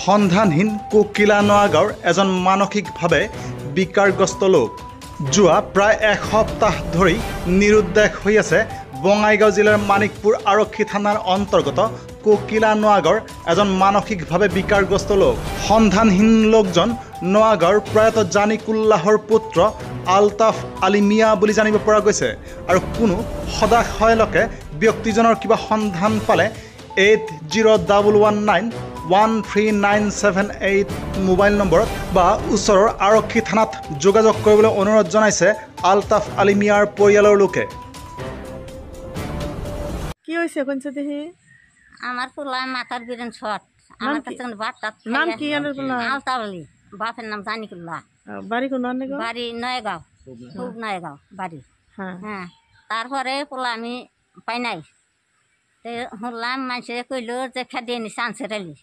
সন্ধানহীন কোকিলা নোয়াগাঁৱৰ এজন মানসিকভাৱে বিকাৰগ্ৰস্ত লোক যোৱা প্ৰায় এসপ্তাহ ধৰি নিৰুদ্দেশ হৈ আছে বঙাইগাঁও জিলাৰ মানিকপুৰ আৰক্ষী থানাৰ অন্তৰ্গত কোকিলা নোয়াগাঁৱৰ এজন মানসিকভাৱে বিকাৰগ্ৰস্ত লোক। সন্ধানহীন লোকজন নোয়াগাঁৱৰ প্ৰয়াত জানিকুল্লাহৰ পুত্ৰ আলতাফ আলী মিয়া বুলি জানিব পৰা গৈছে আৰু কোনো সদাশয় লোকে ব্যক্তিজনৰ কিবা সন্ধান পালে 8011913978 মোবাইল নম্বৰত বা ওচৰৰ আৰক্ষী থানাত যোগাযোগ কৰিবলৈ অনুৰোধ জনাইছে আলতাফ আলী মিয়াৰ পৰিয়ালৰ লোকে। কি হৈছে কোনচেতেহি আমার পোলা মাথার বিরেন শট আমার কাছে বাচ্চার নাম কি আনের পোলা আলতাফ আলী বাপের নাম জানিকুল্লাহ বাড়ি কোন আনে গো বাড়ি নয়গাঁও খুব নয়গাঁও বাড়ি হ্যাঁ তারপরে পোলা আমি পাই নাই শুনলাম মানুষে কইলো যে খেদিয়ে নিছে আনসার আলী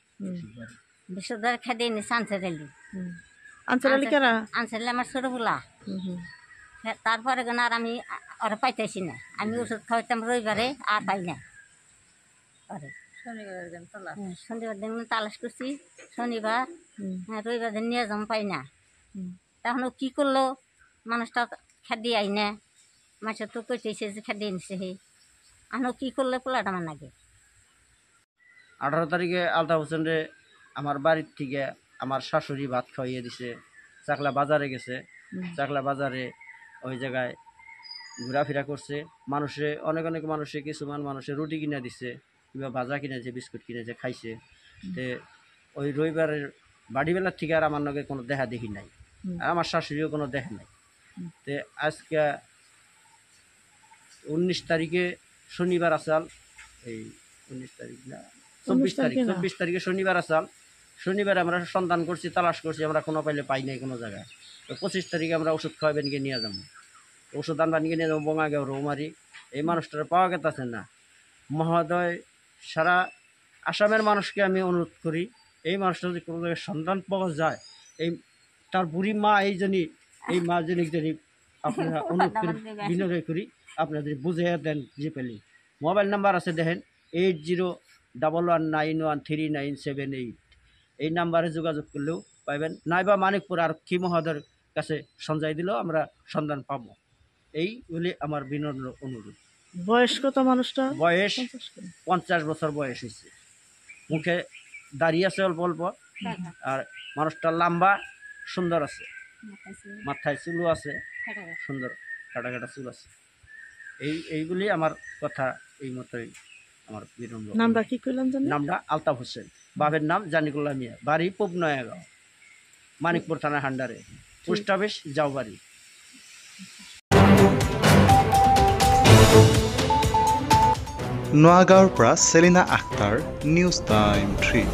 বিশ্বদার খেদিয়ে নিছে আনসার আলী আনসার আলী কারা আনসার আলী আমার ছোট পোলা তারপরে কেন আর আমি ওরা পাইতেছি না আমি ওষুধ খাওয়াইতাম রবিবারে আর পাই না শনিবার দিন তালাশ করছি শনিবার রবিবার দিন নিয়ে যাম পাই না তখন কি করলো মানুষটা খেদি আই না মানুষের তো কইতেছে যে খেদি নিছে হে আনো কি করলে পোলাটা আমার নাকি 18 তারিখে আলতাফ হোসেন রে আমার বাড়ির থেকে আমার শাশুড়ি ভাত খাইয়ে দিছে চাকলা বাজারে গেছে চাকলা বাজারে ওই জায়গায় ঘোরাফেরা করছে মানুষে অনেক মানুষে কিছুমান মানুষে রুটি কিনে দিছে কিংবা ভাজা কিনেছে বিস্কুট কিনেছে খাইছে তে ওই রবিবারের বাড়িবেলার থেকে আর আমার লগে কোনো দেখা দেখি নাই আর আমার শাশুড়িও কোনো দেখা নাই তে আজকে 19 তারিখে শনিবার আসাল এই 19 তারিখ না 24 তারিখে শনিবার আসাল শনিবারে আমরা সন্ধান করছি তালাশ করছি আমরা কোনো পাইলে পাই নাই কোনো জায়গায় তো 25 তারিখে আমরা ওষুধ খাওয়াবেন গিয়ে নিয়ে যাবো ওষুধ আনবান গিয়ে নিয়ে যাবো বঙাইগাঁও রৌমারি এই মানুষটার পাওয়া গেছে না মহোদয় সারা আসামের মানুষকে আমি অনুরোধ করি এই মানুষটা যদি কোনো জায়গায় সন্ধান পাওয়া যায় এই তার বুড়ি মা এই মা যিনি আপনারা অনুরোধ করি বিনয় করি আপনারা যদি বুঝিয়ে দেন যে পেলি মোবাইল নাম্বার আছে দেখেন 8011911397 এই নাম্বারে যোগাযোগ করলেও পাইবেন নাইবা মানিকপুর আরক্ষী মহোদয়ের কাছে সঞ্জয় দিলেও আমরা সন্ধান পাবো এই বলে আমার বিনম্র অনুরোধ। বয়স কত মানুষটা বয়স 50 বছর বয়স হয়েছে মুখে দাড়ি আছে অল্প অল্প আর মানুষটা লম্বা সুন্দর আছে মাথায় চুলও আছে সুন্দর কাটা কাটা চুল আছে এইগুলি আমার কথা এই মতোই আমার বিনম্র। নামটা কি কইলাম জানি নামটা আলতাফ হোসেন বাপের নাম জানিকুল্লাহ মিয়া বাড়ি পূব নয়াগাঁও মানিকপুর থানার হান্ডারে পোস্ট অফিস যাওবাড়ি। নোয়াগাঁৱৰ পৰা চেলিনা আখতাৰ নিউজ টাইম 3।